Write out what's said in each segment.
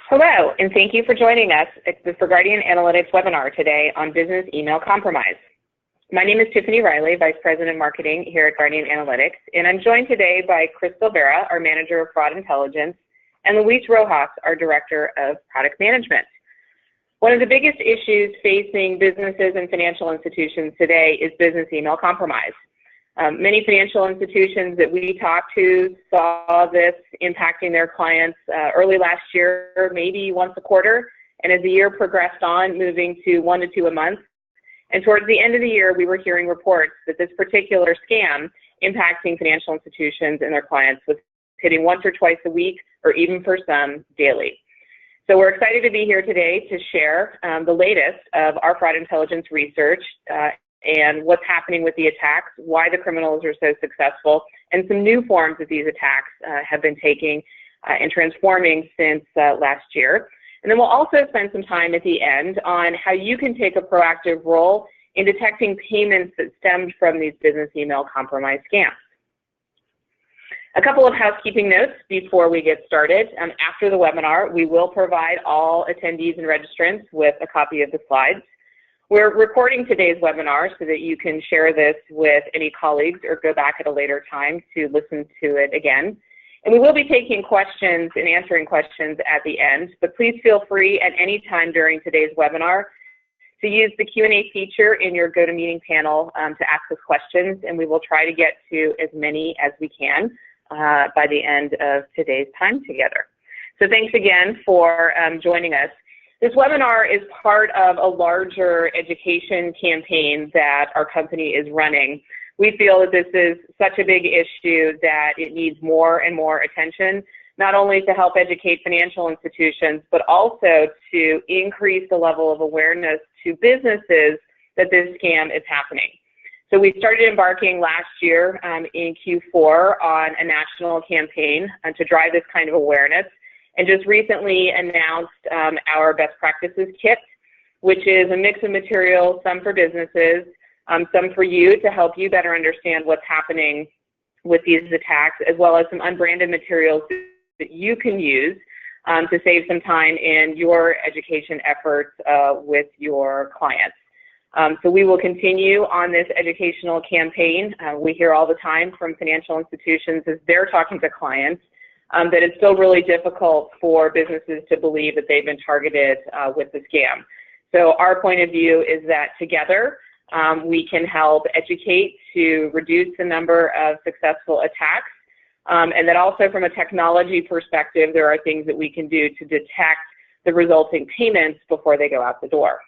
Hello, and thank you for joining us at the Guardian Analytics webinar today on business email compromise. My name is Tiffany Riley, Vice President of Marketing here at Guardian Analytics, and I'm joined today by Crystal Vera, our Manager of Fraud Intelligence, and Luis Rojas, our Director of Product Management. One of the biggest issues facing businesses and financial institutions today is business email compromise. Many financial institutions that we talked to saw this impacting their clients early last year, maybe once a quarter, and as the year progressed on, moving to 1 to 2 a month. And towards the end of the year, we were hearing reports that this particular scam impacting financial institutions and their clients was hitting once or twice a week, or even for some, daily. So we're excited to be here today to share the latest of our fraud intelligence research and what's happening with the attacks, why the criminals are so successful, and some new forms that these attacks have been taking and transforming since last year. And then we'll also spend some time at the end on how you can take a proactive role in detecting payments that stemmed from these business email compromise scams. A couple of housekeeping notes before we get started. After the webinar, we will provide all attendees and registrants with a copy of the slides. We're recording today's webinar so that you can share this with any colleagues or go back at a later time to listen to it again. And we will be taking questions and answering questions at the end, but please feel free at any time during today's webinar to use the Q&A feature in your GoToMeeting panel to ask us questions, and we will try to get to as many as we can by the end of today's time together. So thanks again for joining us. This webinar is part of a larger education campaign that our company is running. We feel that this is such a big issue that it needs more and more attention, not only to help educate financial institutions, but also to increase the level of awareness to businesses that this scam is happening. So we started embarking last year in Q4 on a national campaign to drive this kind of awareness, and just recently announced our best practices kit, which is a mix of materials, some for businesses, some for you to help you better understand what's happening with these attacks, as well as some unbranded materials that you can use to save some time in your education efforts with your clients. So we will continue on this educational campaign. We hear all the time from financial institutions as they're talking to clients that it's still really difficult for businesses to believe that they've been targeted with the scam. So our point of view is that together we can help educate to reduce the number of successful attacks, and that also from a technology perspective, there are things that we can do to detect the resulting payments before they go out the door.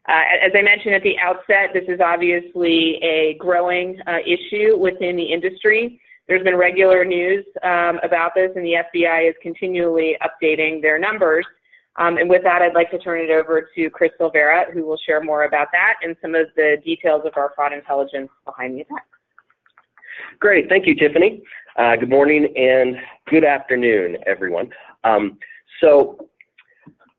As I mentioned at the outset, this is obviously a growing issue within the industry. There's been regular news about this, and the FBI is continually updating their numbers. And with that, I'd like to turn it over to Crystal Vera, who will share more about that and some of the details of our fraud intelligence behind the attack. Great, thank you, Tiffany. Good morning and good afternoon, everyone. So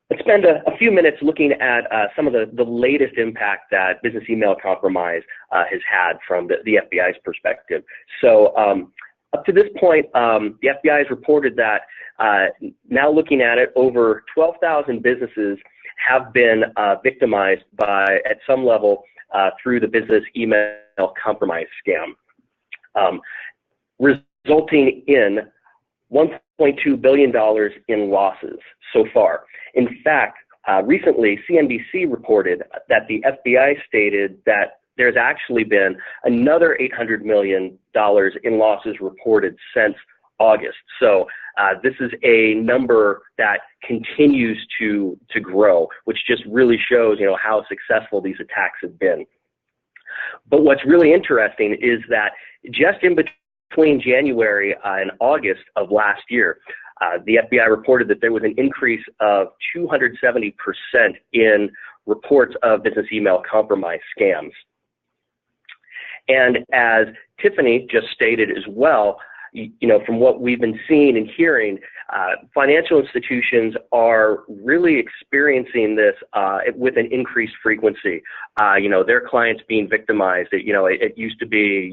let's spend a few minutes looking at some of the latest impact that business email compromise has had from the FBI's perspective. So up to this point, the FBI has reported that now looking at it, over 12,000 businesses have been victimized at some level through the business email compromise scam, resulting in $1.2 billion in losses so far. In fact, recently CNBC reported that the FBI stated that there's actually been another $800 million in losses reported since August. So this is a number that continues to grow, which just really shows, how successful these attacks have been. But what's really interesting is that just in between January and August of last year, the FBI reported that there was an increase of 270% in reports of business email compromise scams. And as Tiffany just stated as well, from what we've been seeing and hearing, financial institutions are really experiencing this with an increased frequency. Their clients being victimized. It used to be,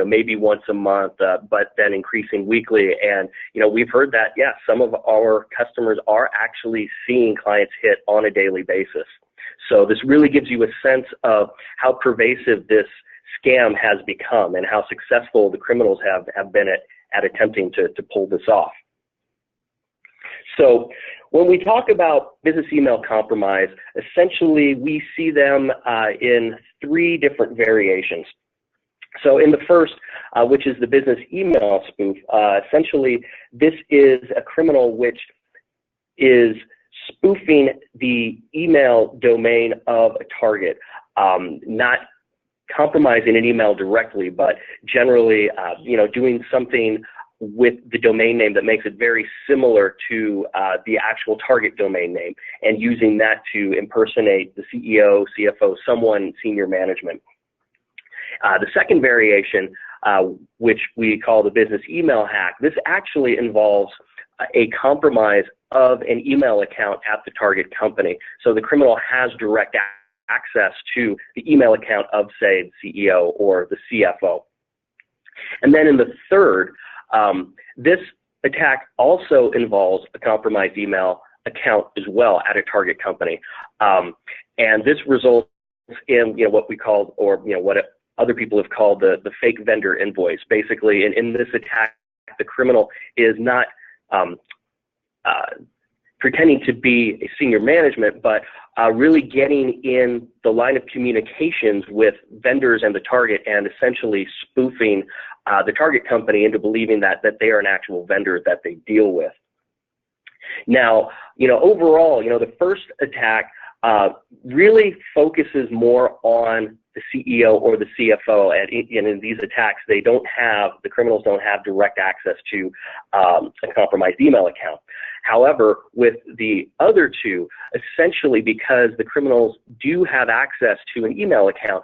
maybe once a month, but then increasing weekly. And, we've heard that, some of our customers are actually seeing clients hit on a daily basis. So this really gives you a sense of how pervasive this scam has become and how successful the criminals have been at attempting to pull this off. So when we talk about business email compromise, essentially we see them in 3 different variations. So in the first, which is the business email spoof, essentially this is a criminal which is spoofing the email domain of a target, not compromising an email directly, but generally, doing something with the domain name that makes it very similar to the actual target domain name, and using that to impersonate the CEO, CFO, someone senior management. The second variation, which we call the business email hack, this actually involves a compromise of an email account at the target company. So the criminal has direct access to the email account of, say, the CEO or the CFO. And then in the third, this attack also involves a compromised email account as well at a target company. And this results in what we call, or what other people have called the fake vendor invoice. Basically, in this attack, the criminal is not pretending to be a senior management, but really getting in the line of communications with vendors and the target, and essentially spoofing the target company into believing that they are an actual vendor that they deal with. Now, overall, the first attack really focuses more on the CEO or the CFO, and in these attacks, the criminals don't have direct access to a compromised email account. However, with the other two, essentially because the criminals do have access to an email account,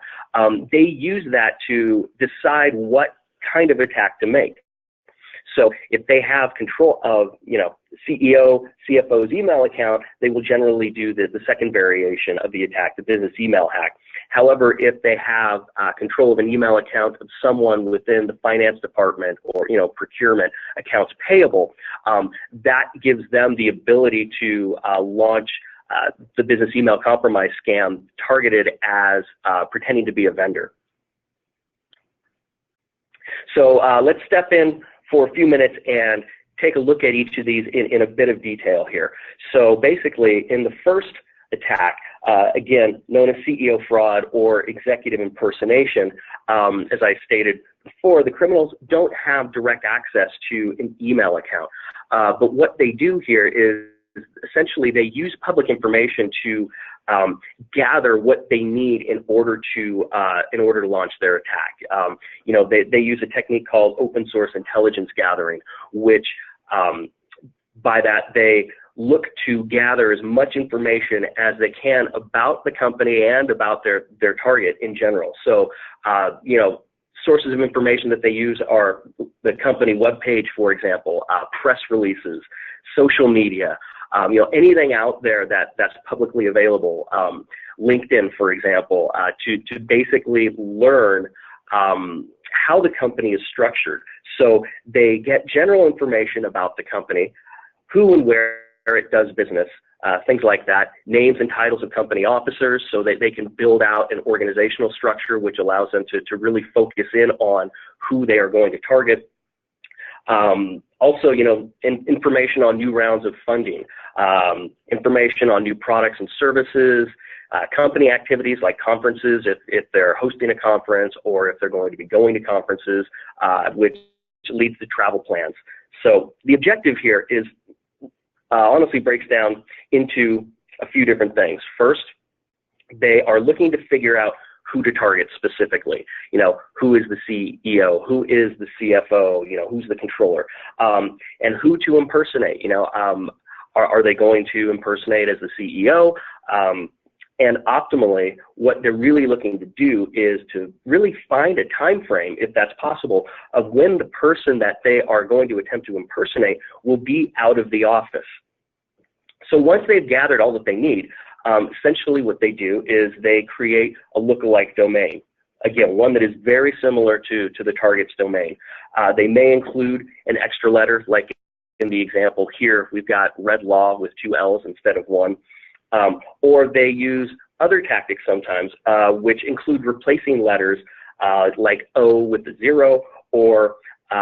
they use that to decide what kind of attack to make. So if they have control of, CEO, CFO's email account, they will generally do the second variation of the attack, the business email hack. However, if they have control of an email account of someone within the finance department or, procurement, accounts payable, that gives them the ability to launch the business email compromise scam targeted as pretending to be a vendor. So let's step in for a few minutes and take a look at each of these in a bit of detail here. So basically, in the first attack, again, known as CEO fraud or executive impersonation, as I stated before, the criminals don't have direct access to an email account. But what they do here is essentially they use public information to gather what they need in order to launch their attack. They use a technique called open source intelligence gathering, which by that they look to gather as much information as they can about the company and about their target in general. So, sources of information that they use are the company webpage, for example, press releases, social media, anything out there that's publicly available, LinkedIn, for example, to basically learn how the company is structured. So they get general information about the company, who and where it does business, things like that, names and titles of company officers, so that they can build out an organizational structure which allows them to really focus in on who they are going to target. Also, information on new rounds of funding, information on new products and services, company activities like conferences, if they're hosting a conference or if they're going to be going to conferences, which leads to travel plans. So the objective here is honestly breaks down into a few different things. First, they are looking to figure out who to target specifically. Who is the CEO? Who is the CFO? Who's the controller? And who to impersonate? Are they going to impersonate as the CEO? And optimally, what they're really looking to do is to really find a time frame, if that's possible, of when the person that they are going to attempt to impersonate will be out of the office. So once they've gathered all that they need, essentially what they do is they create a lookalike domain. Again, one that is very similar to the target's domain. They may include an extra letter, like in the example here, we've got red law with 2 L's instead of 1. Or they use other tactics sometimes, which include replacing letters like O with the 0, or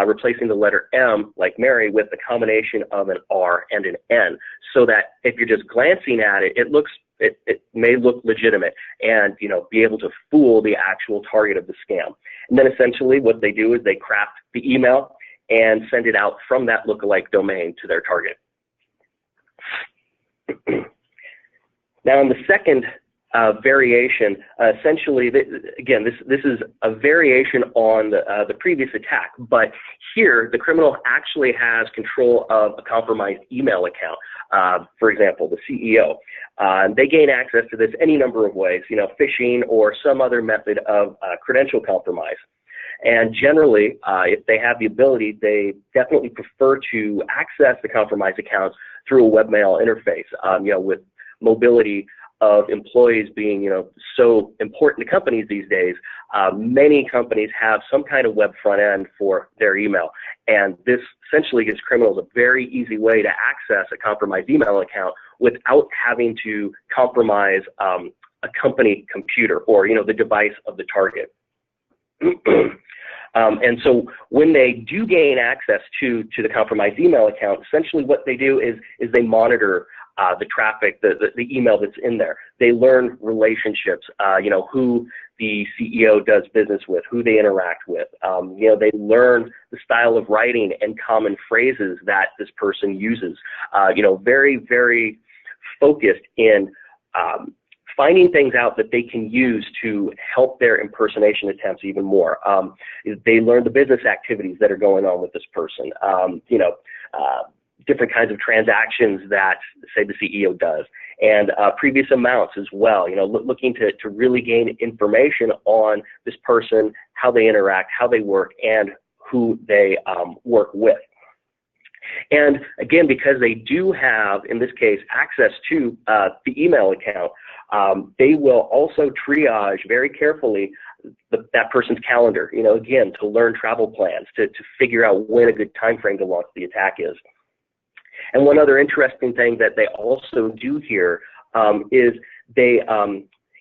replacing the letter M, like Mary, with a combination of an R and an N, so that if you're just glancing at it, it may look legitimate and, you know, be able to fool the actual target of the scam. And then essentially what they do is they craft the email and send it out from that lookalike domain to their target. Now, in the second variation, essentially, again, this is a variation on the previous attack, but here the criminal actually has control of a compromised email account. For example, the CEO. They gain access to this any number of ways, you know, phishing or some other method of credential compromise. And generally, if they have the ability, they definitely prefer to access the compromised accounts through a webmail interface. You know, with mobility of employees being, you know, so important to companies these days, many companies have some kind of web front end for their email. And this essentially gives criminals a very easy way to access a compromised email account without having to compromise a company computer or, you know, the device of the target. And so when they do gain access to the compromised email account, essentially what they do is they monitor the traffic, the email that's in there. They learn relationships, you know, who the CEO does business with, who they interact with. You know, they learn the style of writing and common phrases that this person uses. You know, very, very focused in finding things out that they can use to help their impersonation attempts even more. They learn the business activities that are going on with this person. You know, different kinds of transactions that, say, the CEO does, and previous amounts as well, you know, looking to really gain information on this person, how they interact, how they work, and who they work with. And again, because they do have, in this case, access to the email account, they will also triage very carefully that person's calendar, you know, again, to learn travel plans, to figure out when a good time frame to launch the attack is. And one other interesting thing that they also do here is they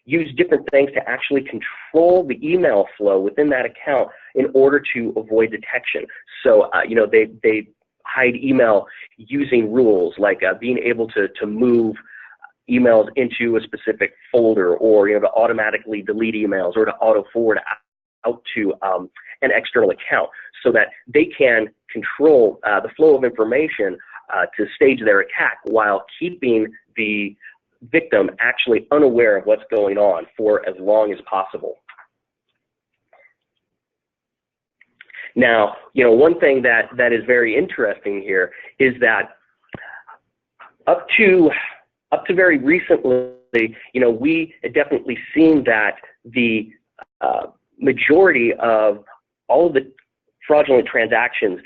use different things to actually control the email flow within that account in order to avoid detection. So, you know, they hide email using rules like being able to move emails into a specific folder, or, you know, to automatically delete emails, or to auto forward out to an external account, so that they can control the flow of information to stage their attack while keeping the victim actually unaware of what's going on for as long as possible. Now, you know, one thing that is very interesting here is that up to very recently, you know, we had definitely seen that the majority of all of the fraudulent transactions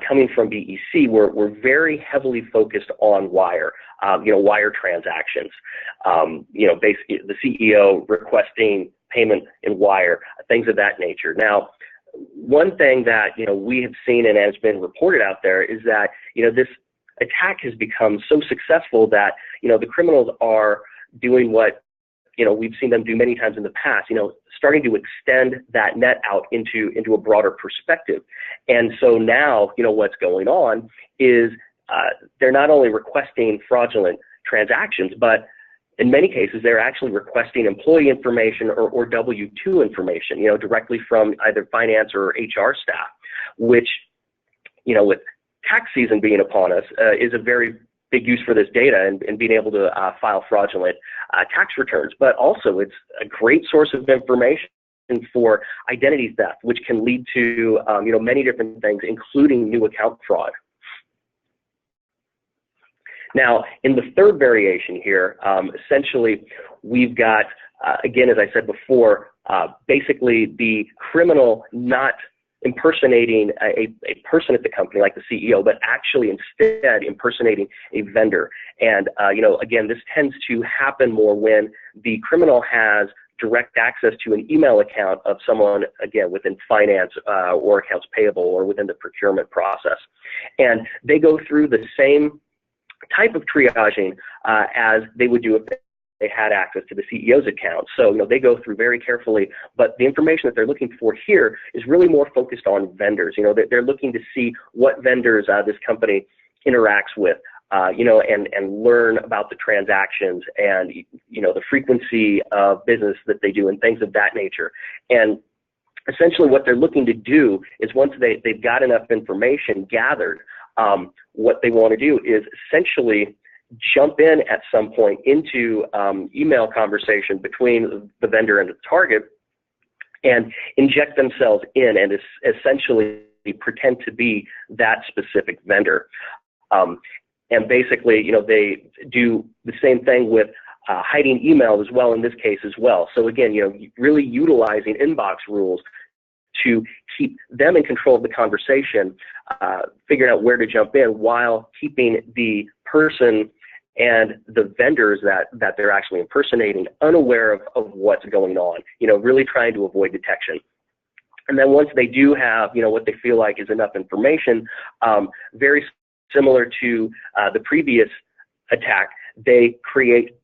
coming from BEC were very heavily focused on wire, you know, wire transactions. You know, basically the CEO requesting payment in wire, things of that nature. Now, one thing that, you know, we have seen and has been reported out there is that, you know, this attack has become so successful that, you know, the criminals are doing what, you know, we've seen them do many times in the past, you know, starting to extend that net out into a broader perspective. And so now, you know, what's going on is they're not only requesting fraudulent transactions, but in many cases, they're actually requesting employee information or W-2 information, you know, directly from either finance or HR staff, which, you know, with tax season being upon us, is a very big use for this data and being able to file fraudulent tax returns. But also, it's a great source of information for identity theft, which can lead to, you know, many different things, including new account fraud. Now, in the third variation here, essentially, we've got, again, as I said before, basically the criminal not impersonating a person at the company like the CEO, but actually instead impersonating a vendor. And, again, this tends to happen more when the criminal has direct access to an email account of someone, again, within finance or accounts payable or within the procurement process. And they go through the same type of triaging as they would do if they had access to the CEO's account. So, they go through very carefully, but the information that they're looking for here is really more focused on vendors. They're looking to see what vendors this company interacts with, and learn about the transactions and, the frequency of business that they do and things of that nature. And essentially what they're looking to do is once they've got enough information gathered, what they want to do is essentially jump in at some point into email conversation between the vendor and the target and inject themselves in and essentially pretend to be that specific vendor. And basically, they do the same thing with hiding email as well in this case as well. So again, really utilizing inbox rules to keep them in control of the conversation, figuring out where to jump in while keeping the person and the vendors that they're actually impersonating unaware of what's going on, really trying to avoid detection. And then once they do have, what they feel like is enough information, very similar to the previous attack, they create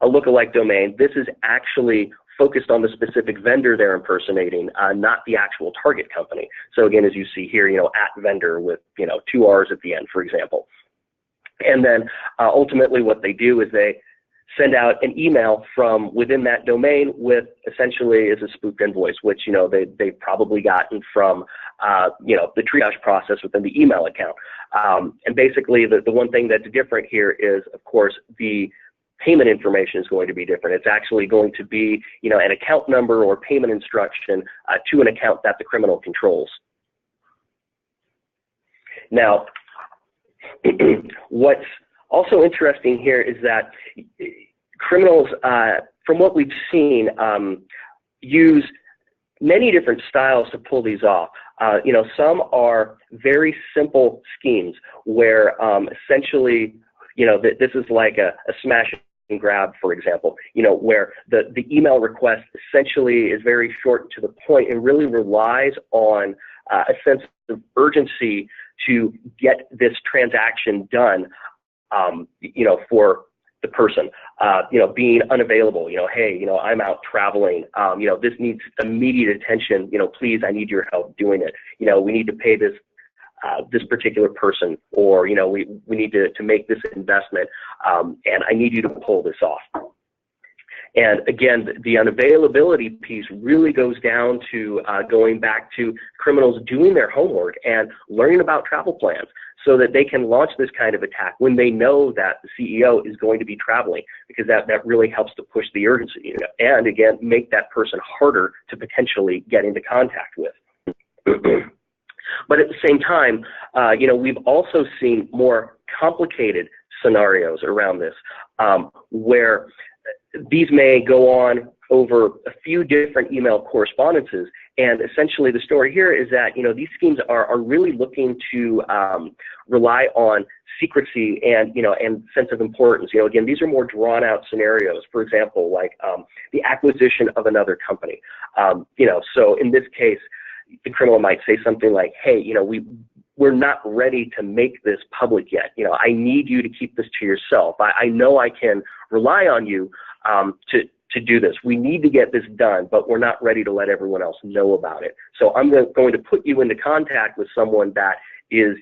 a lookalike domain. This is actually focused on the specific vendor they're impersonating, not the actual target company. So again, as you see here, at vendor with, 2 R's at the end, for example. And then ultimately what they do is they send out an email from within that domain with essentially is a spoofed invoice, which, they've probably gotten from, the triage process within the email account. And basically the one thing that's different here is, of course, the payment information is going to be different. It's actually going to be, an account number or payment instruction to an account that the criminal controls. Now, what's also interesting here is that criminals, from what we've seen, use many different styles to pull these off. Some are very simple schemes where essentially, this is like a smash and grab, for example, where the email request essentially is very short and to the point and really relies on a sense of urgency to get this transaction done, for the person, being unavailable, hey, I'm out traveling, this needs immediate attention, please, I need your help doing it. We need to pay this particular person, or, we need to make this investment, and I need you to pull this off. And again, the unavailability piece really goes down to going back to criminals doing their homework and learning about travel plans so that they can launch this kind of attack when they know that the CEO is going to be traveling, because that really helps to push the urgency and, again, make that person harder to potentially get into contact with. But at the same time, we've also seen more complicated scenarios around this where these may go on over a few different email correspondences. And essentially the story here is that, these schemes are really looking to rely on secrecy and, and sense of importance. Again, these are more drawn out scenarios. For example, like the acquisition of another company. So in this case, the criminal might say something like, hey, we're not ready to make this public yet. I need you to keep this to yourself. I know I can rely on you to do this. We need to get this done, but we're not ready to let everyone else know about it. So I'm going to put you into contact with someone that is,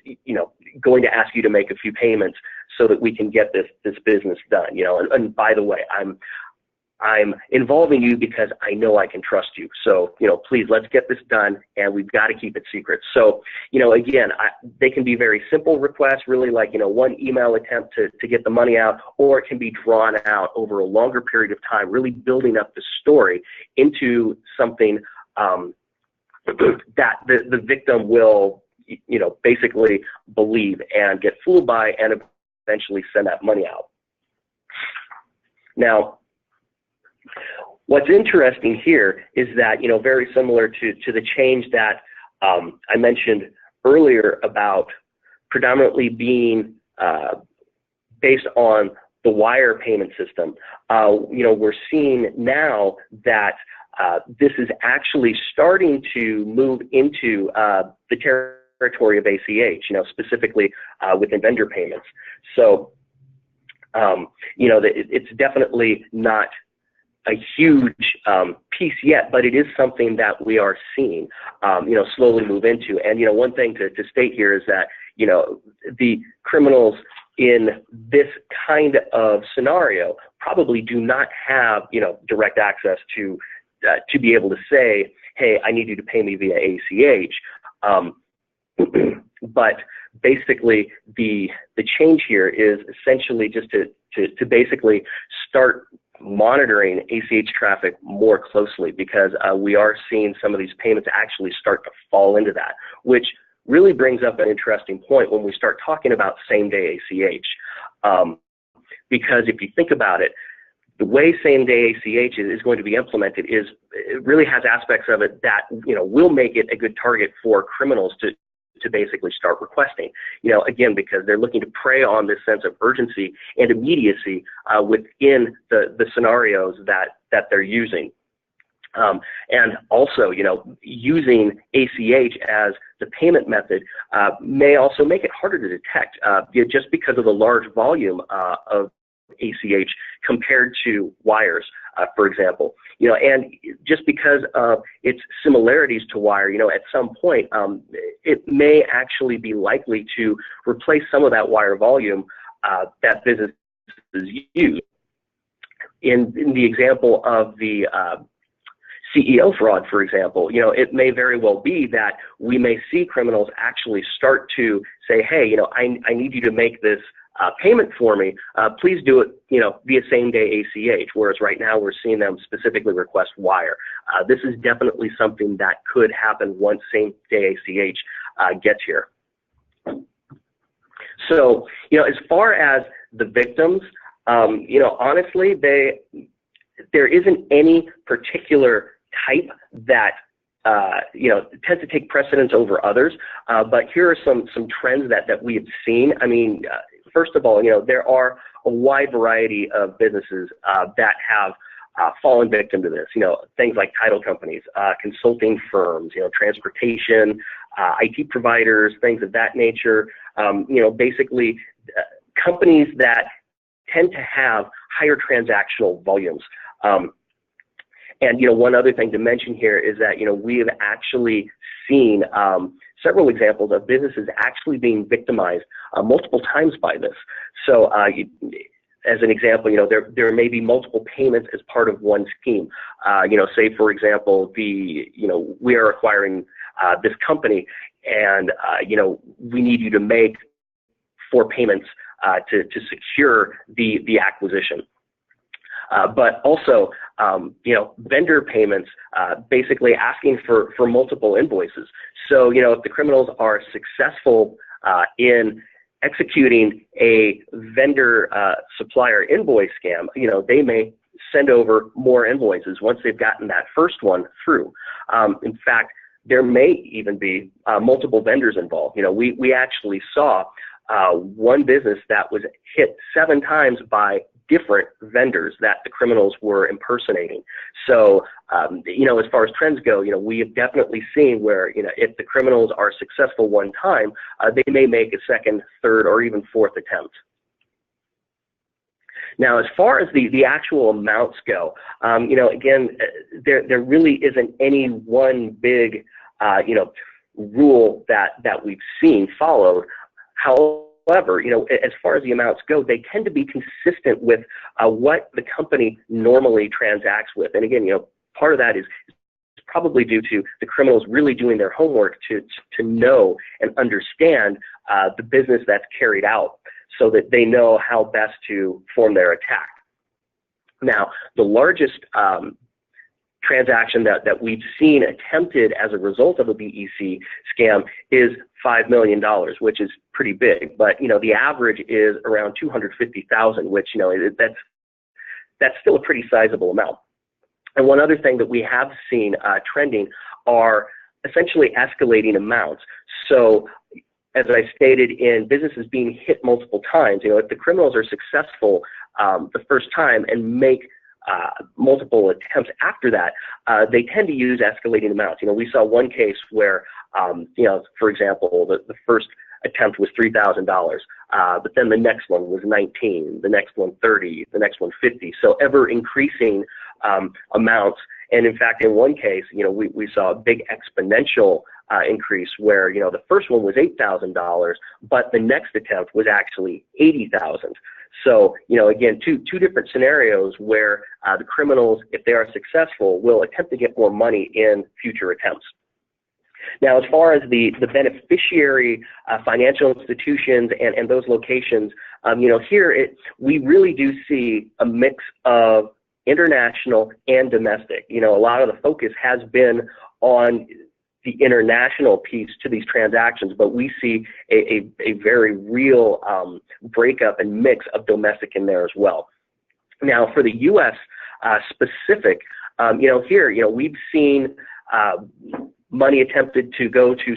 going to ask you to make a few payments so that we can get this business done. And by the way, I'm involving you because I know I can trust you. So, please, let's get this done, and we've got to keep it secret. So, again, they can be very simple requests, really like, one email attempt to get the money out, or it can be drawn out over a longer period of time, really building up the story into something that the victim will, basically believe and get fooled by and eventually send that money out. Now, what's interesting here is that, very similar to the change that I mentioned earlier about predominantly being based on the wire payment system, we're seeing now that this is actually starting to move into the territory of ACH, specifically within vendor payments. So, it's definitely not a huge piece yet, but it is something that we are seeing, slowly move into. And, one thing to state here is that, the criminals in this kind of scenario probably do not have, direct access to be able to say, hey, I need you to pay me via ACH. But basically, the change here is essentially just to basically start monitoring ACH traffic more closely, because we are seeing some of these payments actually start to fall into that, which really brings up an interesting point when we start talking about same-day ACH. Because if you think about it, the way same-day ACH is going to be implemented it really has aspects of it that will make it a good target for criminals to basically start requesting. Again, because they're looking to prey on this sense of urgency and immediacy within the scenarios that they're using. And also, using ACH as the payment method may also make it harder to detect, just because of the large volume of ACH compared to wires, for example. And just because of its similarities to wire, at some point, it may actually be likely to replace some of that wire volume that businesses use. In the example of the CEO fraud, for example, it may very well be that we may see criminals actually start to say, hey, I need you to make this payment for me. Please do it, via same-day ACH, whereas right now we're seeing them specifically request wire. This is definitely something that could happen once same-day ACH gets here. So, as far as the victims, honestly, there isn't any particular type that tends to take precedence over others, but here are some trends that we have seen. I mean, first of all, there are a wide variety of businesses that have fallen victim to this. Things like title companies, consulting firms, transportation, IT providers, things of that nature. Basically companies that tend to have higher transactional volumes. And one other thing to mention here is that we have actually seen several examples of businesses actually being victimized multiple times by this. So as an example, there may be multiple payments as part of one scheme. Say for example, we are acquiring this company, and we need you to make 4 payments to secure the acquisition. But also, vendor payments, basically asking for multiple invoices. So, if the criminals are successful in executing a vendor supplier invoice scam, they may send over more invoices once they've gotten that first one through. In fact, there may even be multiple vendors involved. We actually saw one business that was hit 7 times by different vendors that the criminals were impersonating. So, as far as trends go, we have definitely seen where, if the criminals are successful one time, they may make a second, third, or even fourth attempt. Now, as far as the actual amounts go, again, there really isn't any one big, rule that we've seen followed. However, as far as the amounts go, they tend to be consistent with what the company normally transacts with. And again, part of that is probably due to the criminals really doing their homework to know and understand the business that's carried out, so that they know how best to form their attack. Now, the largest transaction that we've seen attempted as a result of a BEC scam is $5 million, which is pretty big. But, the average is around 250,000, which, that's still a pretty sizable amount. And one other thing that we have seen trending are essentially escalating amounts. So, as I stated, in businesses being hit multiple times, if the criminals are successful the first time and make multiple attempts after that, they tend to use escalating amounts. We saw one case where, for example, the first attempt was $3,000, but then the next one was 19, the next one 30, the next one 50. So ever increasing amounts. And in fact, in one case, we saw a big exponential increase where, the first one was $8,000, but the next attempt was actually $80,000. So, again, two different scenarios where the criminals, if they are successful, will attempt to get more money in future attempts. Now, as far as the beneficiary financial institutions and those locations, here we really do see a mix of international and domestic. A lot of the focus has been on the international piece to these transactions, but we see a very real breakup and mix of domestic in there as well. Now, for the U.S. Specific, here, we've seen money attempted to go to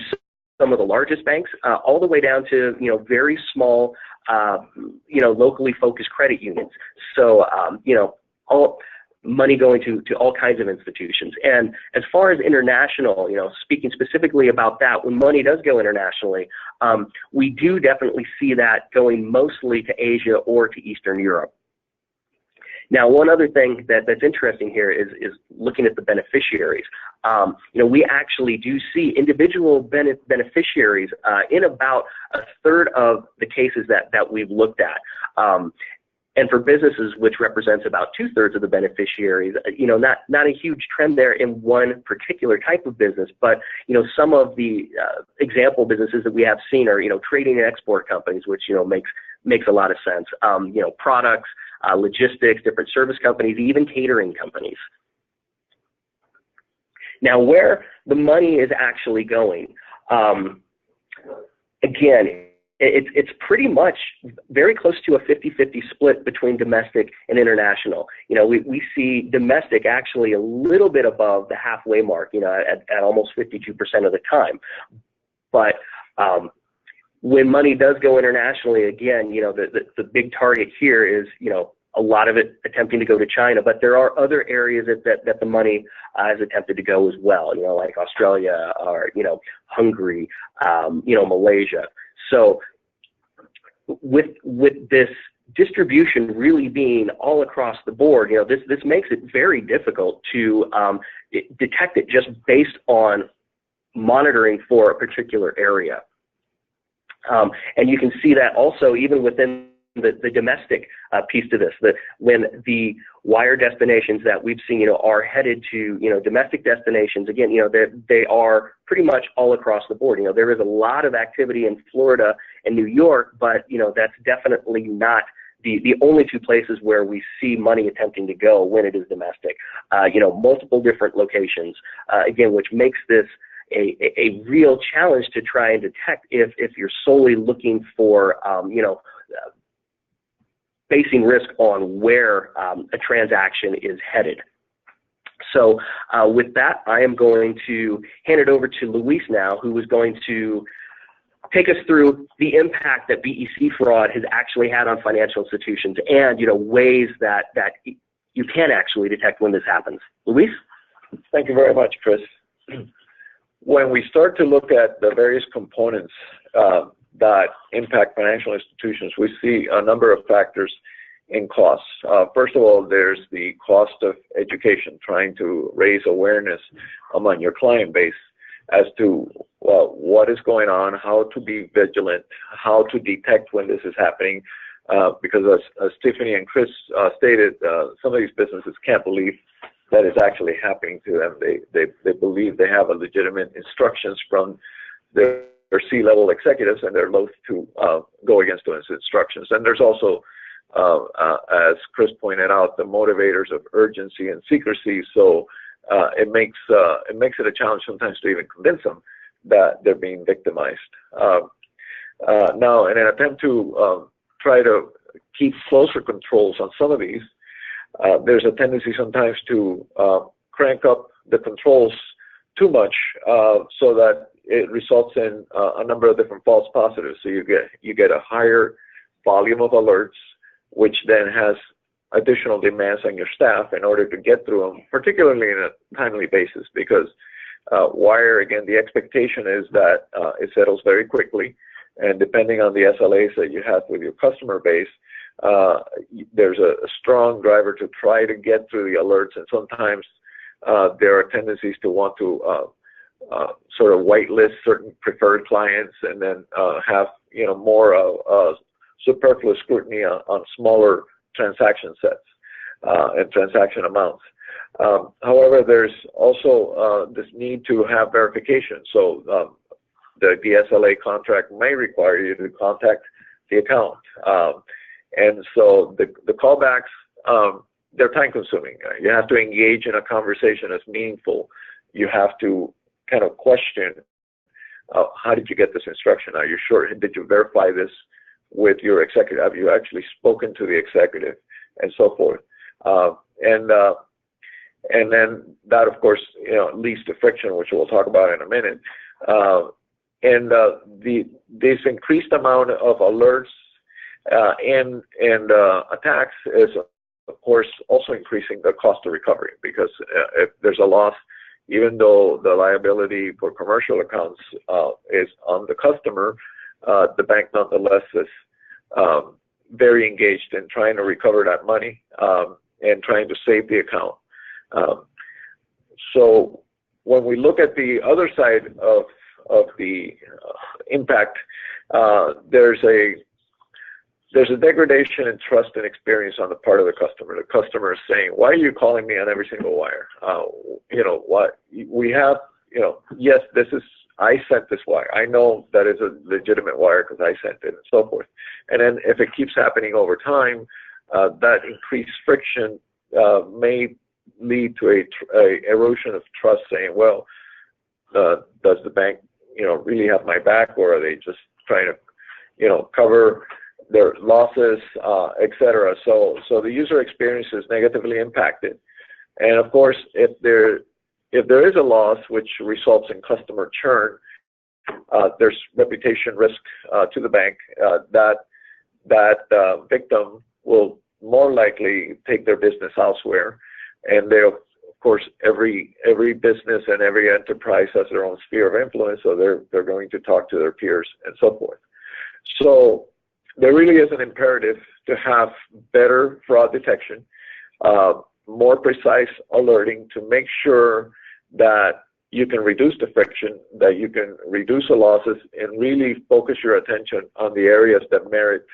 some of the largest banks, all the way down to, very small, locally focused credit unions. So, all money going to all kinds of institutions. And as far as international, speaking specifically about that, when money does go internationally, we do definitely see that going mostly to Asia or to Eastern Europe. Now, one other thing that's interesting here is looking at the beneficiaries. We actually do see individual beneficiaries in about a third of the cases that we've looked at. And for businesses, which represents about 2/3 of the beneficiaries, not a huge trend there in one particular type of business, but, some of the example businesses that we have seen are, trading and export companies, which, makes a lot of sense. Products, logistics, different service companies, even catering companies. Now, where the money is actually going, again, it's pretty much very close to a 50-50 split between domestic and international. We see domestic actually a little bit above the halfway mark, at almost 52% of the time. But when money does go internationally, again, the big target here is, a lot of it attempting to go to China, but there are other areas that the money has attempted to go as well, like Australia or, Hungary, Malaysia. So with this distribution really being all across the board, this makes it very difficult to detect it just based on monitoring for a particular area. And you can see that also even within the domestic piece to this, that when the wire destinations that we've seen, are headed to, domestic destinations, again, they are pretty much all across the board. There is a lot of activity in Florida and New York, but, that's definitely not the only two places where we see money attempting to go when it is domestic. Multiple different locations, again, which makes this a real challenge to try and detect if you're solely looking for, basing risk on where a transaction is headed. So with that, I am going to hand it over to Luis now, who is going to take us through the impact that BEC fraud has actually had on financial institutions and, ways that you can actually detect when this happens. Luis? Thank you very much, Chris. When we start to look at the various components that impact financial institutions, we see a number of factors in costs. First of all, there's the cost of education, trying to raise awareness among your client base as to what is going on, how to be vigilant, how to detect when this is happening, because as Tiffany and Chris stated, some of these businesses can't believe that is actually happening to them. They believe they have a legitimate instructions from their C-level executives, and they're loath to go against those instructions. And there's also, as Chris pointed out, the motivators of urgency and secrecy. So it makes it a challenge sometimes to even convince them that they're being victimized. Now, in an attempt to try to keep closer controls on some of these, there's a tendency sometimes to crank up the controls too much so that it results in a number of different false positives. So you get a higher volume of alerts, which then has additional demands on your staff in order to get through them, particularly in a timely basis, because wire, again, the expectation is that it settles very quickly, and depending on the SLAs that you have with your customer base, there's a strong driver to try to get through the alerts, and sometimes there are tendencies to want to sort of whitelist certain preferred clients and then have more superfluous scrutiny on smaller transaction sets and transaction amounts. However, there's also this need to have verification. So the SLA contract may require you to contact the account. And so the callbacks, they're time consuming. You have to engage in a conversation that's meaningful. You have to kind of question, how did you get this instruction? Are you sure? Did you verify this with your executive? Have you actually spoken to the executive, and so forth? And then that, of course, leads to friction, which we'll talk about in a minute. This increased amount of alerts and attacks is, of course, also increasing the cost of recovery, because if there's a loss, even though the liability for commercial accounts is on the customer, the bank nonetheless is very engaged in trying to recover that money and trying to save the account. So when we look at the other side of the impact, there's a degradation in trust and experience on the part of the customer. The customer is saying, "Why are you calling me on every single wire? What we have, yes, I sent this wire. I know that is a legitimate wire because I sent it," and so forth. And then if it keeps happening over time, that increased friction may lead to a erosion of trust, saying, "Well, does the bank, really have my back, or are they just trying to, cover their losses, etc." So the user experience is negatively impacted. And of course, if there is a loss which results in customer churn, there's reputation risk to the bank. That victim will more likely take their business elsewhere, and they, of course, every business and every enterprise has their own sphere of influence, so they're going to talk to their peers and so forth. So there really is an imperative to have better fraud detection, more precise alerting to make sure that you can reduce the friction, that you can reduce the losses, and really focus your attention on the areas that merit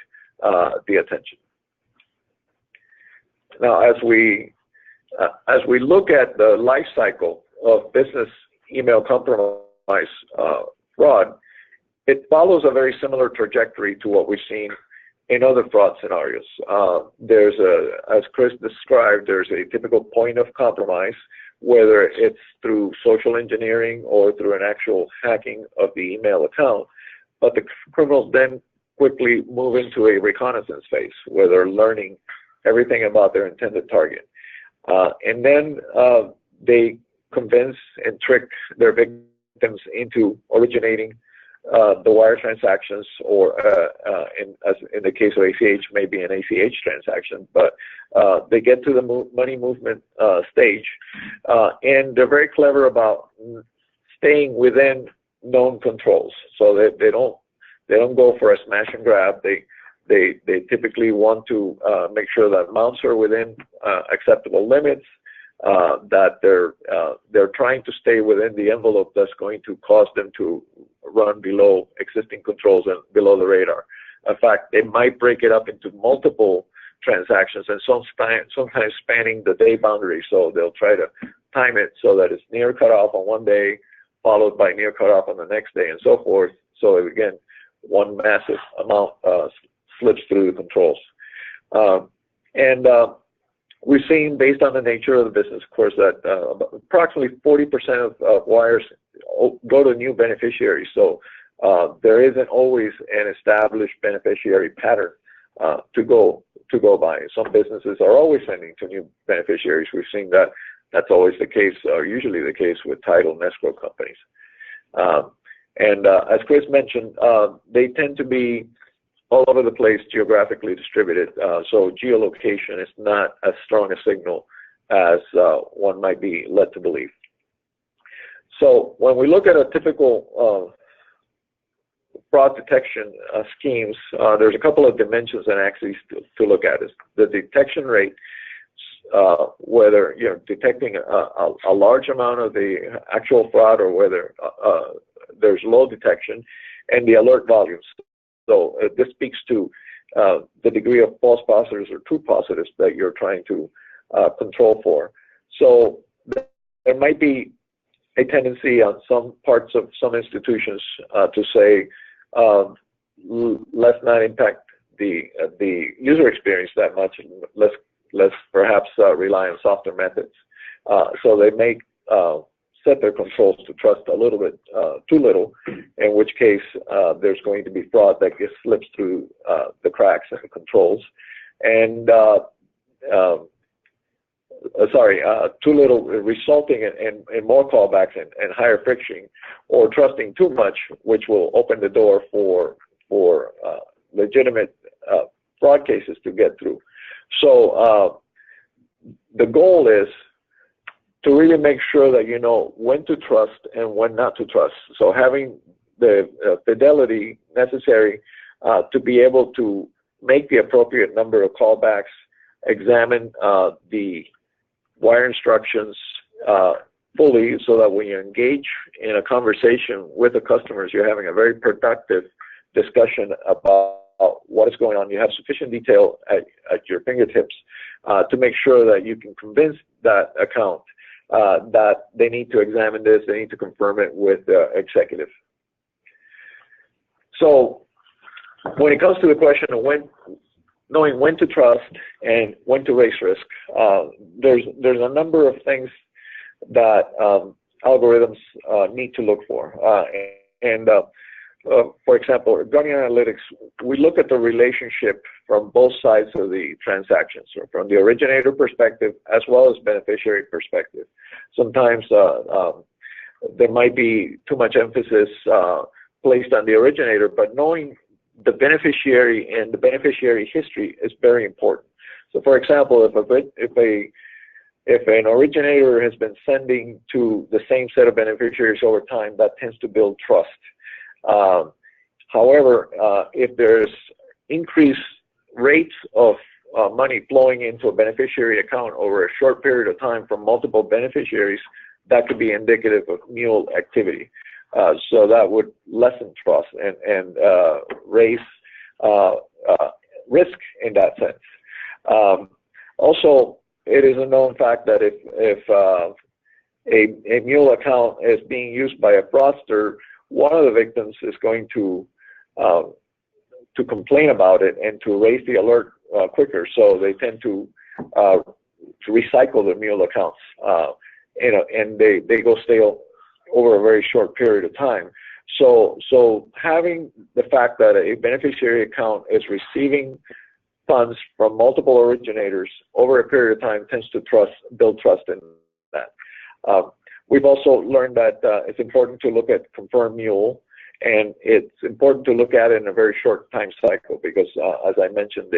the attention. Now, as we look at the life cycle of business email compromise fraud, it follows a very similar trajectory to what we've seen in other fraud scenarios. As Chris described, there's a typical point of compromise, whether it's through social engineering or through an actual hacking of the email account. But the criminals then quickly move into a reconnaissance phase, where they're learning everything about their intended target. And then they convince and trick their victims into originating the wire transactions, or in the case of ACH, maybe an ACH transaction, but they get to the money movement stage, and they're very clever about staying within known controls. So they don't go for a smash and grab. They typically want to make sure that amounts are within acceptable limits, that they're trying to stay within the envelope that's going to cause them to run below existing controls and below the radar. In fact, they might break it up into multiple transactions, and sometimes spanning the day boundary. So they'll try to time it so that it's near cutoff on one day, followed by near cutoff on the next day, and so forth. So again, one massive amount slips through the controls. We've seen, based on the nature of the business, of course, that approximately 40% of wires go to new beneficiaries. So there isn't always an established beneficiary pattern to go by. Some businesses are always sending to new beneficiaries. We've seen that that's always the case, or usually the case with title and escrow companies. As Chris mentioned, they tend to be all over the place geographically distributed. So geolocation is not as strong a signal as one might be led to believe. So when we look at a typical fraud detection schemes, there's a couple of dimensions and axes to look at. Is the detection rate, whether you're detecting a large amount of the actual fraud or whether there's low detection, and the alert volumes. So this speaks to the degree of false positives or true positives that you're trying to control for. So there might be a tendency on some parts of some institutions to say, let's not impact the user experience that much. Let's perhaps rely on softer methods. So they may set their controls to trust a little bit too little, in which case there's going to be fraud that gets slips through the cracks in the controls, and too little, resulting in more callbacks and higher friction, or trusting too much, which will open the door for legitimate fraud cases to get through. So the goal is to really make sure that you know when to trust and when not to trust. So having the fidelity necessary to be able to make the appropriate number of callbacks, examine the wire instructions fully, so that when you engage in a conversation with the customers, you're having a very productive discussion about what is going on. You have sufficient detail at your fingertips to make sure that you can convince that account that they need to examine this, they need to confirm it with the executive. So when it comes to the question of knowing when to trust and when to raise risk, there's a number of things that algorithms need to look for. For example, regarding analytics, we look at the relationship from both sides of the transaction, so from the originator perspective as well as beneficiary perspective. Sometimes there might be too much emphasis placed on the originator, but knowing the beneficiary and the beneficiary history is very important. So, for example, if an originator has been sending to the same set of beneficiaries over time, that tends to build trust. However, if there's increased rates of money flowing into a beneficiary account over a short period of time from multiple beneficiaries, that could be indicative of mule activity. So that would lessen trust and raise risk in that sense. Also, it is a known fact that if a mule account is being used by a fraudster, one of the victims is going to complain about it and to raise the alert quicker. So they tend to recycle the mule accounts, and they go stale over a very short period of time. So having the fact that a beneficiary account is receiving funds from multiple originators over a period of time tends to build trust in that. We've also learned that it's important to look at confirmed mule, and it's important to look at it in a very short time cycle because, as I mentioned,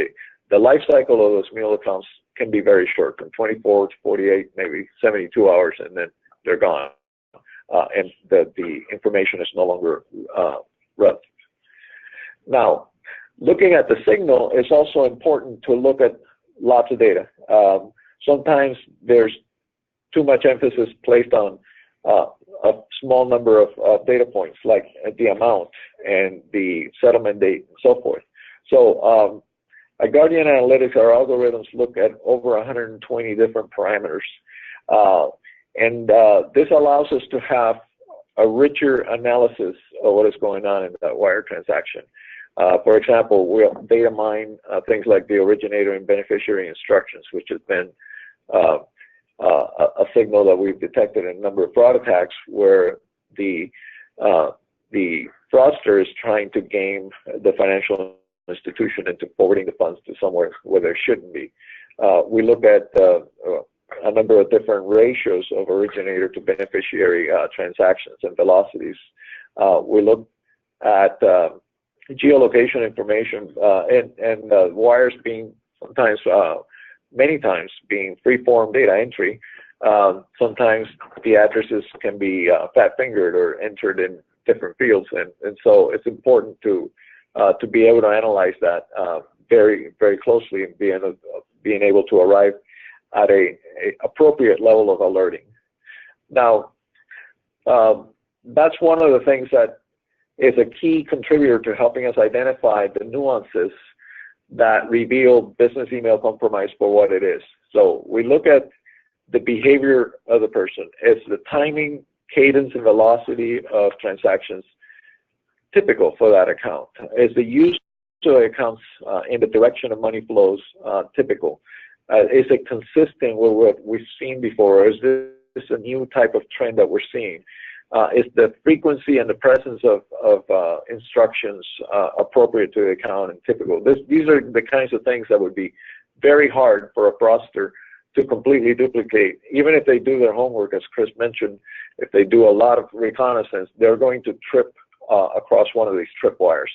the life cycle of those mule accounts can be very short, from 24 to 48, maybe 72 hours, and then they're gone. And the information is no longer relevant. Now, looking at the signal, it's also important to look at lots of data. Sometimes there's too much emphasis placed on a small number of data points, like the amount and the settlement date and so forth. So at Guardian Analytics, our algorithms look at over 120 different parameters. This allows us to have a richer analysis of what is going on in that wire transaction. For example, we'll data mine things like the originator and beneficiary instructions, which has been a signal that we've detected in a number of fraud attacks where the fraudster is trying to game the financial institution into forwarding the funds to somewhere where there shouldn't be. We look at a number of different ratios of originator to beneficiary transactions and velocities. We look at geolocation information and wires being sometimes, many times being free-form data entry. Sometimes the addresses can be fat-fingered or entered in different fields, and so it's important to be able to analyze that very, very closely and being able to arrive at a appropriate level of alerting. Now, that's one of the things that is a key contributor to helping us identify the nuances that reveal business email compromise for what it is. So we look at the behavior of the person. Is the timing, cadence, and velocity of transactions typical for that account? Is the use of accounts in the direction of money flows typical? Is it consistent with what we've seen before? Or is this a new type of trend that we're seeing? Is the frequency and the presence of instructions appropriate to the account and typical? These are the kinds of things that would be very hard for a fraudster to completely duplicate. Even if they do their homework, as Chris mentioned, if they do a lot of reconnaissance, they're going to trip across one of these tripwires.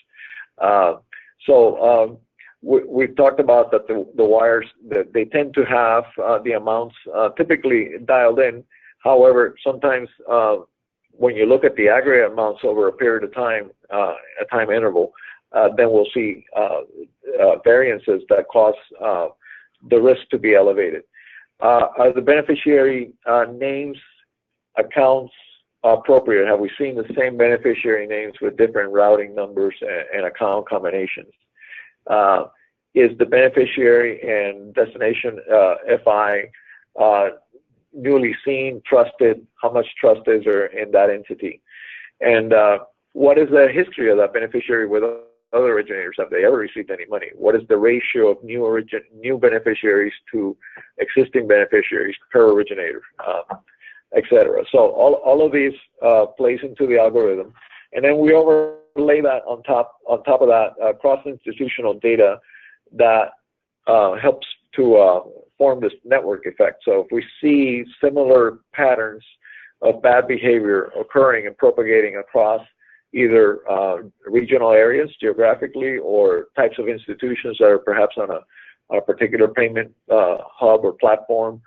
We've talked about that the wires, that they tend to have the amounts typically dialed in. However, sometimes when you look at the aggregate amounts over a period of time, a time interval, then we'll see variances that cause the risk to be elevated. Are the beneficiary names, accounts appropriate? Have we seen the same beneficiary names with different routing numbers and account combinations? Is the beneficiary and destination FI newly seen, trusted? How much trust is there in that entity? And what is the history of that beneficiary with other originators? Have they ever received any money? What is the ratio of new beneficiaries to existing beneficiaries per originator, et cetera? So all of these plays into the algorithm, and then we overlay that on top of that cross-institutional data that helps to form this network effect. So if we see similar patterns of bad behavior occurring and propagating across either regional areas geographically or types of institutions that are perhaps on a particular payment hub or platform,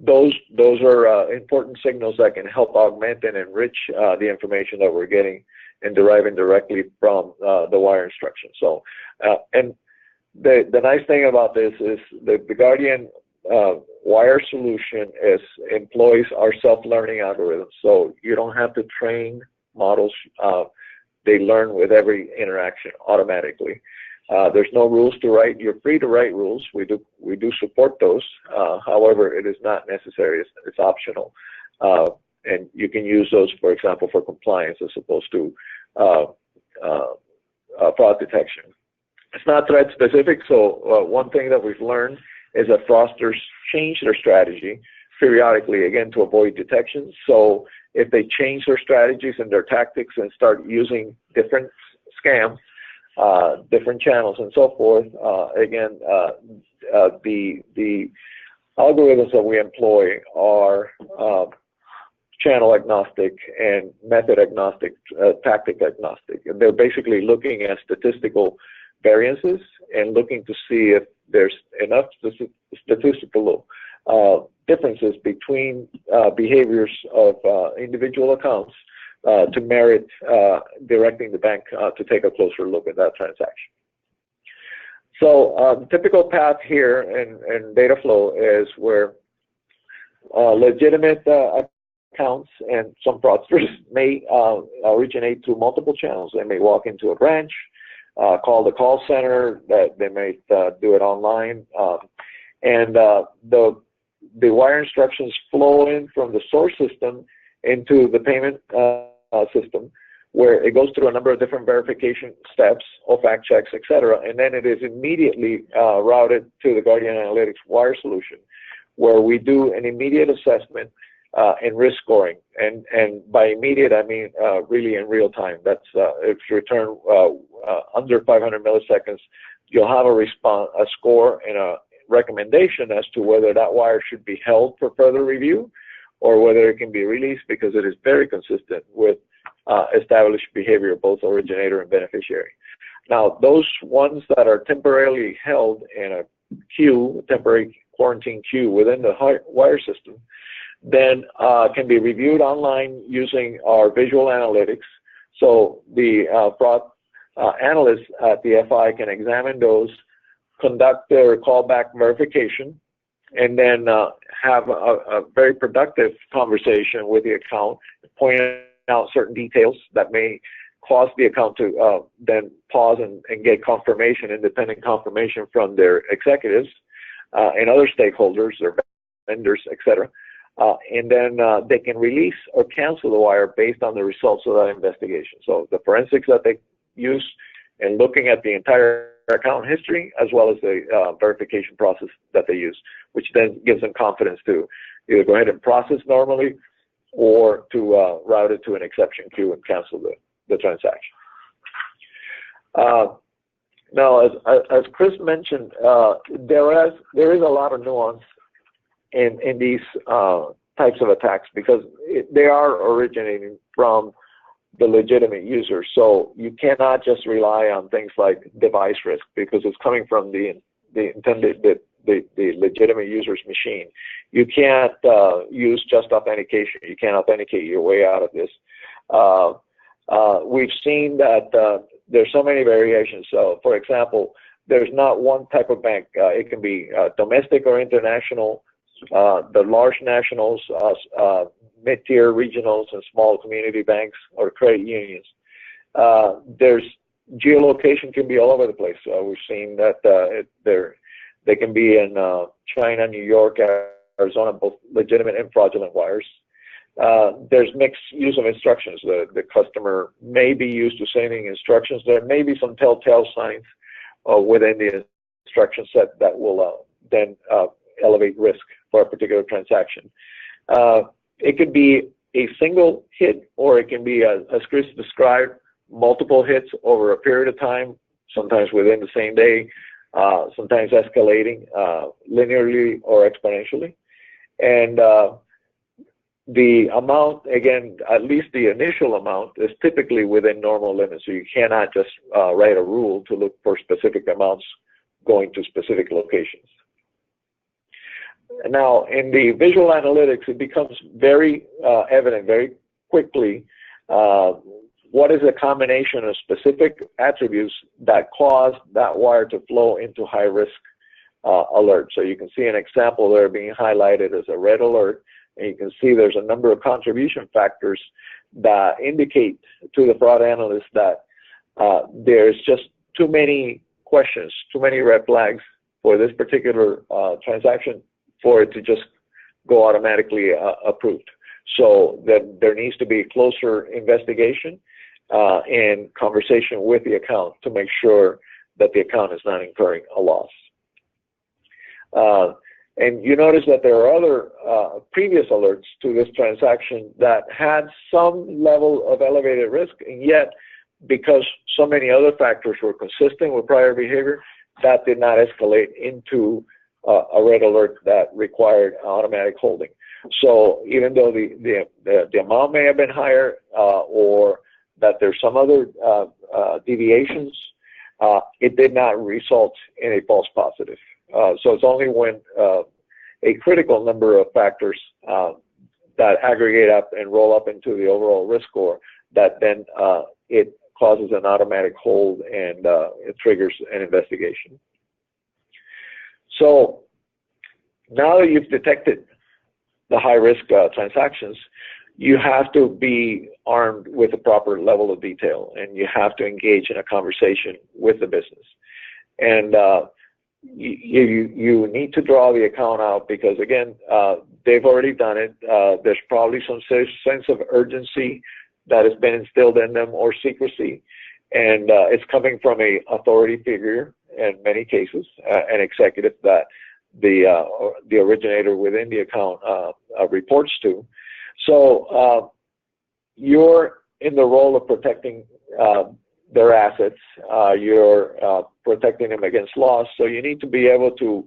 those are important signals that can help augment and enrich the information that we're getting and deriving directly from the wire instruction. So, and the nice thing about this is the Guardian wire solution employs our self-learning algorithms. So you don't have to train models. They learn with every interaction automatically. There's no rules to write. You're free to write rules. We do support those. However, it is not necessary. It's optional. And you can use those, for example, for compliance as opposed to fraud detection. It's not threat specific, so one thing that we've learned is that fraudsters change their strategy periodically, again, to avoid detection. So if they change their strategies and their tactics and start using different scams, different channels and so forth, again, the algorithms that we employ are channel agnostic and method agnostic, tactic agnostic. They're basically looking at statistical variances and looking to see if there's enough statistical differences between behaviors of individual accounts to merit directing the bank to take a closer look at that transaction. So the typical path here in data flow is where legitimate accounts and some fraudsters may originate through multiple channels. They may walk into a branch, call the call center, that they may do it online, and the wire instructions flow in from the source system into the payment system, where it goes through a number of different verification steps, OFAC checks, et cetera, and then it is immediately routed to the Guardian Analytics wire solution, where we do an immediate assessment and risk scoring. And by immediate, I mean really in real time. That's if you return under 500 milliseconds, you'll have a score and a recommendation as to whether that wire should be held for further review or whether it can be released, because it is very consistent with established behavior of both originator and beneficiary. Now, those ones that are temporarily held in a queue, temporary quarantine queue within the wire system, then can be reviewed online using our visual analytics. So the fraud analysts at the FI can examine those, conduct their callback verification, and then have a very productive conversation with the account, pointing out certain details that may cause the account to then pause and get confirmation, independent confirmation from their executives and other stakeholders, their vendors, etc. And then they can release or cancel the wire based on the results of that investigation. So the forensics that they use and looking at the entire account history, as well as the verification process that they use, which then gives them confidence to either go ahead and process normally or to route it to an exception queue and cancel the transaction. Now, as Chris mentioned, there is a lot of nuance in these types of attacks, because they are originating from the legitimate user. So you cannot just rely on things like device risk, because it's coming from the legitimate user's machine. You can't use just authentication. You can't authenticate your way out of this. We've seen that there's so many variations. So, for example, there's not one type of bank. It can be domestic or international, the large nationals, mid-tier regionals, and small community banks or credit unions. There's geolocation can be all over the place. We've seen that they can be in China, New York, Arizona, both legitimate and fraudulent wires. There's mixed use of instructions. The customer may be used to sending instructions. There may be some telltale signs within the instruction set that will then elevate risk for a particular transaction. It could be a single hit, or it can be, as Chris described, multiple hits over a period of time, sometimes within the same day, sometimes escalating linearly or exponentially. And the amount, again, at least the initial amount, is typically within normal limits. So you cannot just write a rule to look for specific amounts going to specific locations. Now, in the visual analytics, it becomes very evident very quickly what is a combination of specific attributes that cause that wire to flow into high risk alert. So you can see an example there being highlighted as a red alert, and you can see there's a number of contribution factors that indicate to the fraud analyst that there's just too many questions, too many red flags for this particular transaction for it to just go automatically approved. So that there needs to be closer investigation and conversation with the account to make sure that the account is not incurring a loss. And you notice that there are other previous alerts to this transaction that had some level of elevated risk, and yet because so many other factors were consistent with prior behavior, that did not escalate into a red alert that required automatic holding. So even though the amount may have been higher or that there's some other deviations, it did not result in a false positive. So it's only when a critical number of factors that aggregate up and roll up into the overall risk score that then it causes an automatic hold and it triggers an investigation. So now that you've detected the high-risk transactions, you have to be armed with a proper level of detail, and you have to engage in a conversation with the business. And you need to draw the account out because, again, they've already done it. There's probably some sense of urgency that has been instilled in them, or secrecy, and it's coming from an authority figure in many cases, an executive that the originator within the account reports to. So you're in the role of protecting their assets. You're protecting them against loss. So you need to be able to,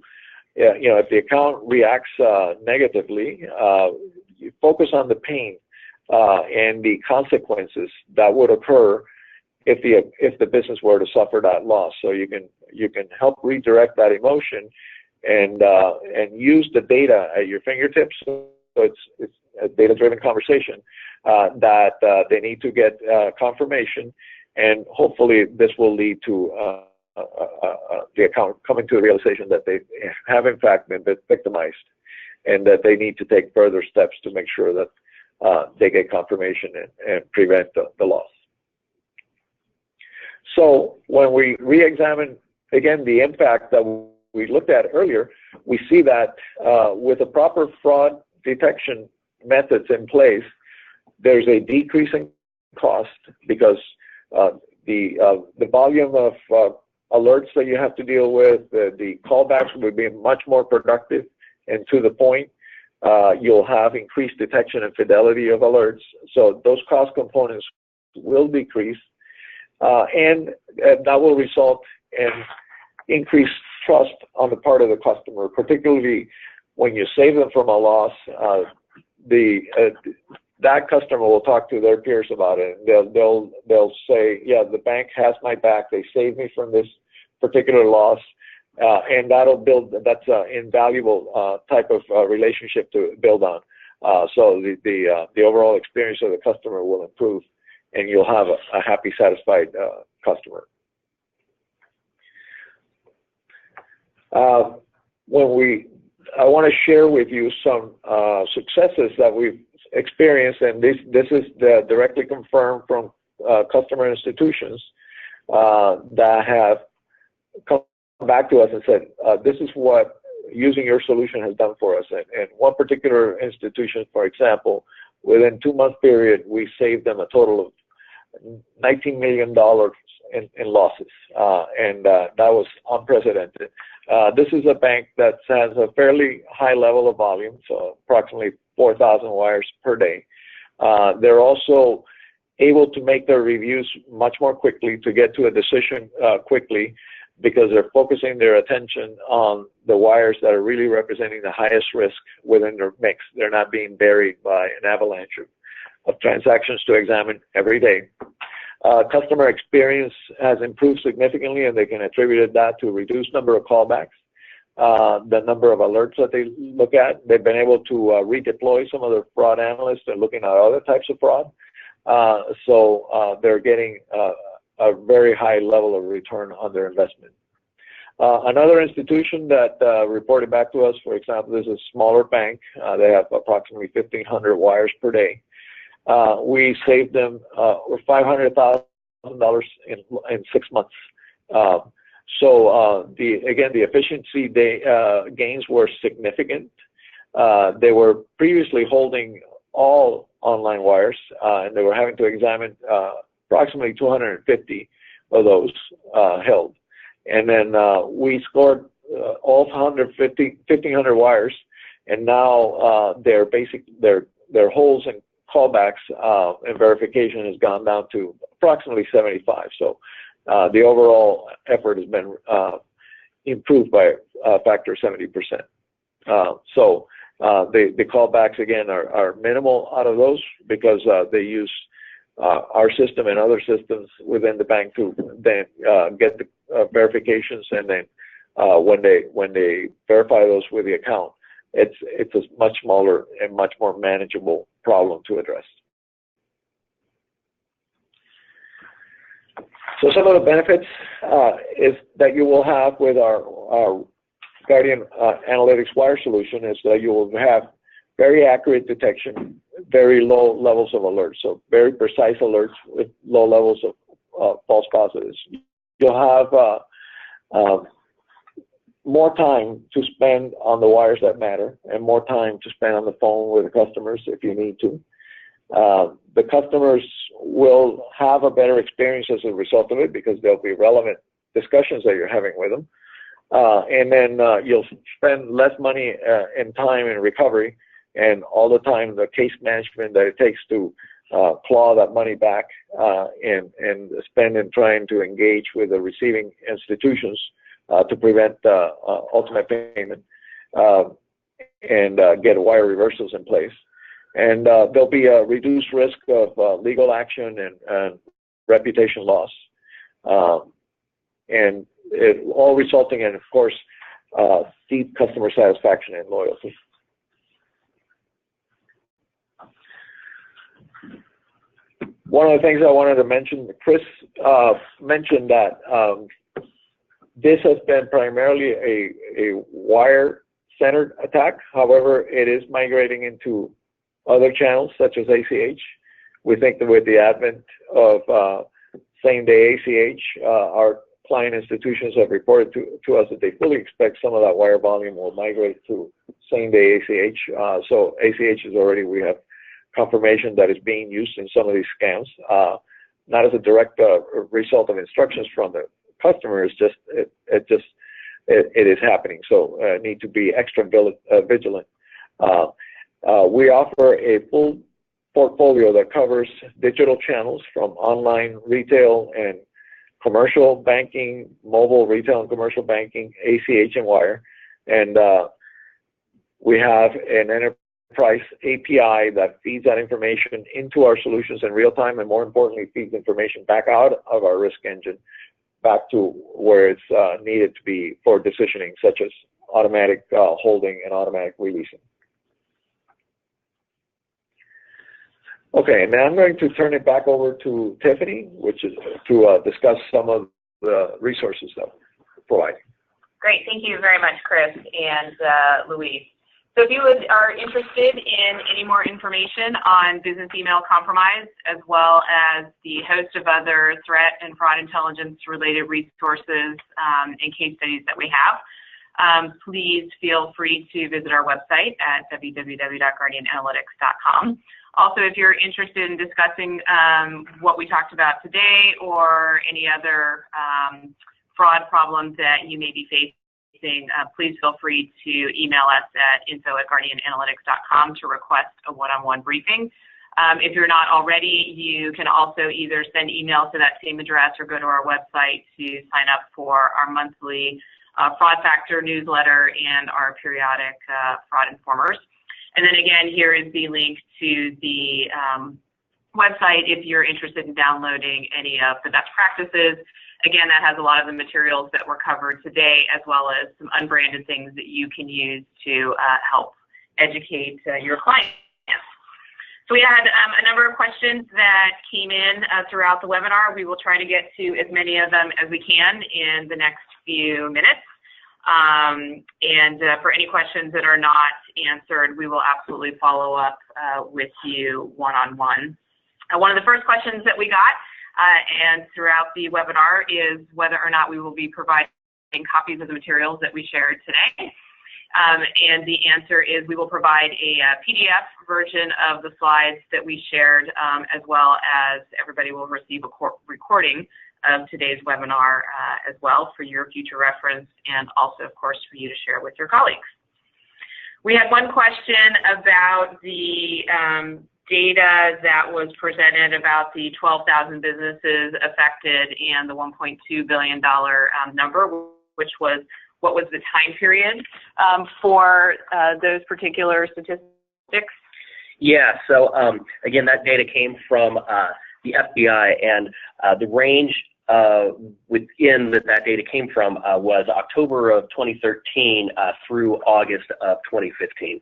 if the account reacts negatively, you focus on the pain and the consequences that would occur if the business were to suffer that loss. So you can help redirect that emotion and use the data at your fingertips. So it's a data-driven conversation that they need to get confirmation, and hopefully this will lead to the account coming to the realization that they have in fact been victimized, and that they need to take further steps to make sure that they get confirmation and prevent the loss. So when we re-examine, again, the impact that we looked at earlier, we see that with the proper fraud detection methods in place, there's a decrease in cost because the volume of alerts that you have to deal with, the callbacks will be much more productive and to the point. You'll have increased detection and fidelity of alerts, so those cost components will decrease, and that will result in increased trust on the part of the customer, particularly when you save them from a loss. That customer will talk to their peers about it. They'll say, yeah, the bank has my back. They saved me from this particular loss, and that's an invaluable type of relationship to build on. So the overall experience of the customer will improve, and you'll have a happy, satisfied customer. I want to share with you some successes that we've experienced, and this is directly confirmed from customer institutions that have come back to us and said, this is what using your solution has done for us. And one particular institution, for example, within a 2-month period, we saved them a total of $19 million in losses, and that was unprecedented. This is a bank that has a fairly high level of volume, so approximately 4,000 wires per day. They're also able to make their reviews much more quickly, to get to a decision quickly, because they're focusing their attention on the wires that are really representing the highest risk within their mix. They're not being buried by an avalanche of transactions to examine every day. Customer experience has improved significantly, and they can attribute that to a reduced number of callbacks, the number of alerts that they look at. They've been able to redeploy some of their fraud analysts. They're looking at other types of fraud. So they're getting a very high level of return on their investment. Another institution that reported back to us, for example, this is a smaller bank. They have approximately 1,500 wires per day. We saved them over $500,000 in 6 months. So again, the efficiency gains were significant. They were previously holding all online wires, and they were having to examine approximately 250 of those held. And then we scored all 1,500 wires, and now their holds and callbacks and verification has gone down to approximately 75. So the overall effort has been improved by a factor of 70%. So the callbacks, again, are minimal out of those, because they use our system and other systems within the bank to then get the verifications, and then when they verify those with the account, it's a much smaller and much more manageable problem to address. So some of the benefits is that you will have with our Guardian Analytics Wire solution is that you will have very accurate detection, very low levels of alerts, so very precise alerts with low levels of false positives. You'll have more time to spend on the wires that matter, and more time to spend on the phone with the customers if you need to. The customers will have a better experience as a result of it, because there'll be relevant discussions that you're having with them. And then you'll spend less money and time in recovery, and all the time the case management that it takes to claw that money back and spend in trying to engage with the receiving institutions to prevent ultimate payment and get wire reversals in place. And there'll be a reduced risk of legal action and reputation loss. And it all resulting in, of course, deep customer satisfaction and loyalty. One of the things I wanted to mention, Chris mentioned that this has been primarily a wire-centered attack. However, it is migrating into other channels such as ACH. We think that with the advent of same-day ACH, our client institutions have reported to us that they fully expect some of that wire volume will migrate to same-day ACH. So ACH is already, we have confirmation that is being used in some of these scams, not as a direct result of instructions from the customer. It's just it is happening. So need to be extra vigilant. We offer a full portfolio that covers digital channels from online, retail, and commercial banking, mobile, retail, and commercial banking, ACH, and wire. And we have an enterprise API that feeds that information into our solutions in real time, and more importantly, feeds information back out of our risk engine back to where it's needed to be for decisioning, such as automatic holding and automatic releasing. Okay, now I'm going to turn it back over to Tiffany, which is to discuss some of the resources that we're providing. Great, thank you very much, Chris and Luis. So if you are interested in any more information on business email compromise, as well as the host of other threat and fraud intelligence related resources and case studies that we have, please feel free to visit our website at www.guardiananalytics.com. Also, if you're interested in discussing what we talked about today or any other fraud problems that you may be facing, please feel free to email us at info@guardiananalytics.com to request a one-on-one briefing. If you're not already, you can also either send email to that same address or go to our website to sign up for our monthly Fraud Factor newsletter and our periodic fraud informers. And then again, here is the link to the website if you're interested in downloading any of the best practices. Again, that has a lot of the materials that were covered today, as well as some unbranded things that you can use to help educate your clients. So we had a number of questions that came in throughout the webinar. We will try to get to as many of them as we can in the next few minutes. For any questions that are not answered, we will absolutely follow up with you one-on-one. One of the first questions that we got and throughout the webinar is whether or not we will be providing copies of the materials that we shared today. And the answer is we will provide a PDF version of the slides that we shared, as well as everybody will receive a recording of today's webinar as well for your future reference, and also, of course, for you to share with your colleagues. We had one question about the data that was presented about the 12,000 businesses affected and the $1.2 billion number, which was what was the time period for those particular statistics? Yeah, so again, that data came from the FBI, and the range within that data came from was October of 2013 through August of 2015.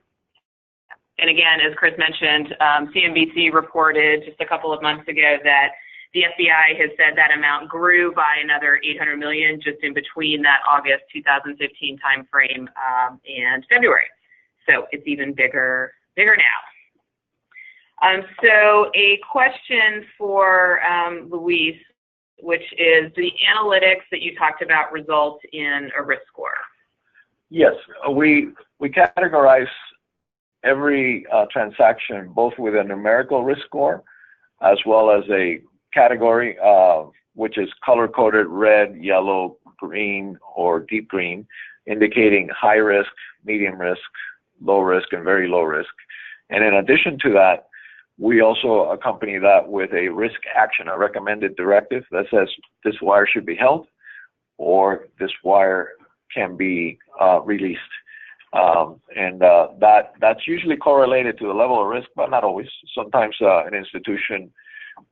And again, as Chris mentioned, CNBC reported just a couple of months ago that the FBI has said that amount grew by another $800 million just in between that August 2015 timeframe and February. So it's even bigger now. So a question for Luis, which is the analytics that you talked about result in a risk score? Yes, we categorize every transaction both with a numerical risk score as well as a category which is color-coded red, yellow, green, or deep green, indicating high risk, medium risk, low risk and very low risk. And in addition to that, we also accompany that with a risk action, a recommended directive that says this wire should be held or this wire can be released. That's usually correlated to the level of risk, but not always. Sometimes an institution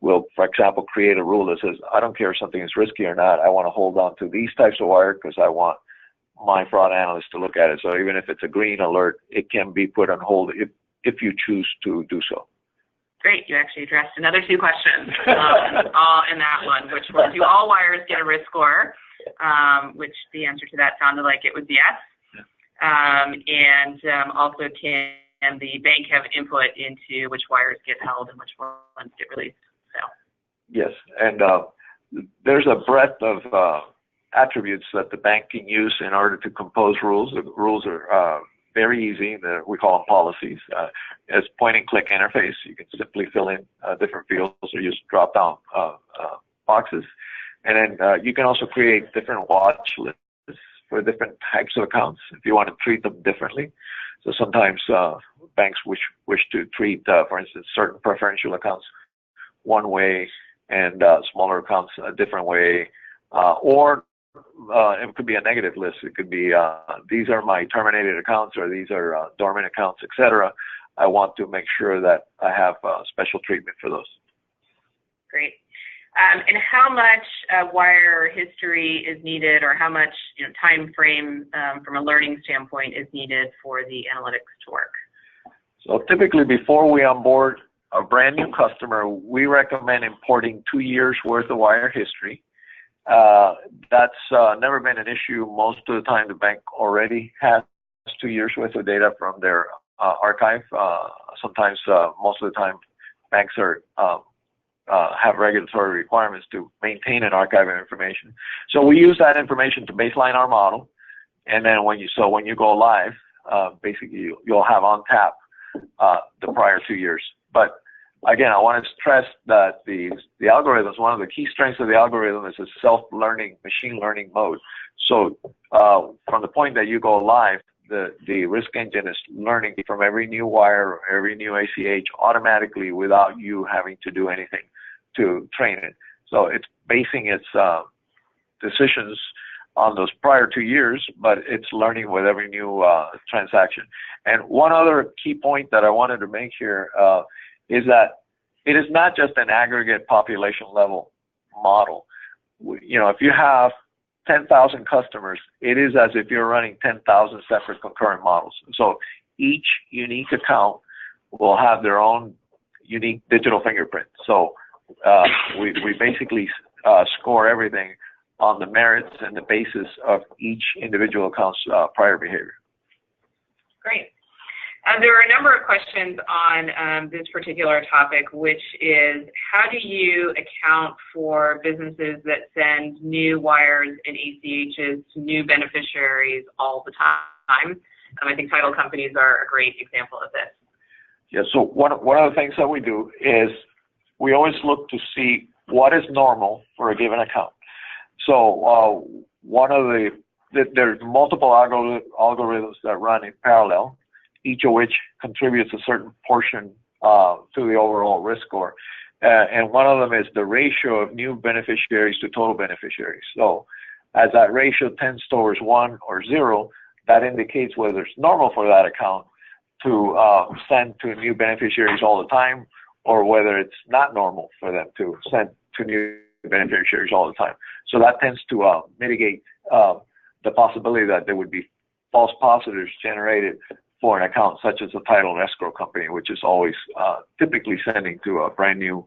will, for example, create a rule that says, I don't care if something is risky or not, I want to hold on to these types of wire because I want my fraud analyst to look at it. So even if it's a green alert, it can be put on hold if you choose to do so. Great, you actually addressed another two questions all in that one, which was, do all wires get a risk score? Which the answer to that sounded like it was yes. Also, can the bank have input into which wires get held and which ones get released? So. Yes, and there's a breadth of attributes that the bank can use in order to compose rules. The rules are very easy. We call them policies. As point-and-click interface, you can simply fill in different fields or use drop-down boxes. And then you can also create different watch lists for different types of accounts if you want to treat them differently. So sometimes banks wish to treat, for instance, certain preferential accounts one way and smaller accounts a different way, or it could be a negative list. It could be these are my terminated accounts or these are dormant accounts, etc. I want to make sure that I have special treatment for those. Great. And how much wire history is needed, or how much time frame from a learning standpoint is needed for the analytics to work? So typically, before we onboard a brand new customer, we recommend importing 2 years worth of wire history. That's never been an issue. Most of the time, the bank already has 2 years worth of data from their archive. Sometimes, most of the time, banks are have regulatory requirements to maintain an archive of information. So we use that information to baseline our model, and then when you go live, basically you'll have on tap the prior 2 years. But again, I want to stress that the algorithms, one of the key strengths of the algorithm is a self-learning, machine learning mode. So from the point that you go live, the risk engine is learning from every new wire or every new ACH automatically without you having to do anything to train it. So it's basing its decisions on those prior 2 years, but it's learning with every new transaction. And one other key point that I wanted to make here is that it is not just an aggregate population level model. If you have 10,000 customers, it is as if you're running 10,000 separate concurrent models. So each unique account will have their own unique digital fingerprint. So we basically score everything on the merits and the basis of each individual account's prior behavior. Great. There are a number of questions on this particular topic, which is, how do you account for businesses that send new wires and ACHs to new beneficiaries all the time? I think title companies are a great example of this. Yeah, so one of the things that we do is we always look to see what is normal for a given account. So there's multiple algorithms that run in parallel, each of which contributes a certain portion to the overall risk score. And one of them is the ratio of new beneficiaries to total beneficiaries. So as that ratio tends towards 1 or 0, that indicates whether it's normal for that account to send to new beneficiaries all the time, or whether it's not normal for them to send to new beneficiaries all the time. So that tends to mitigate the possibility that there would be false positives generated for an account such as a title and escrow company, which is always typically sending to a brand new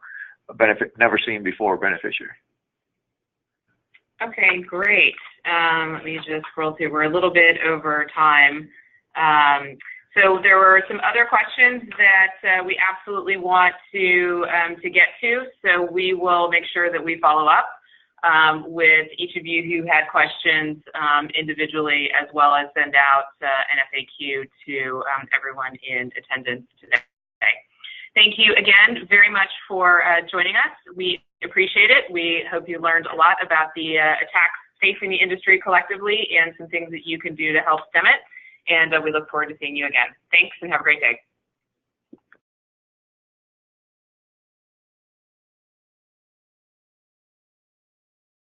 never seen before beneficiary. Okay, great. Let me just scroll through. We're a little bit over time. So there were some other questions that we absolutely want to get to. So we will make sure that we follow up with each of you who had questions individually, as well as send out an FAQ to everyone in attendance today. Thank you again very much for joining us. We appreciate it. We hope you learned a lot about the attacks facing the industry collectively and some things that you can do to help stem it. and we look forward to seeing you again. Thanks, and have a great day.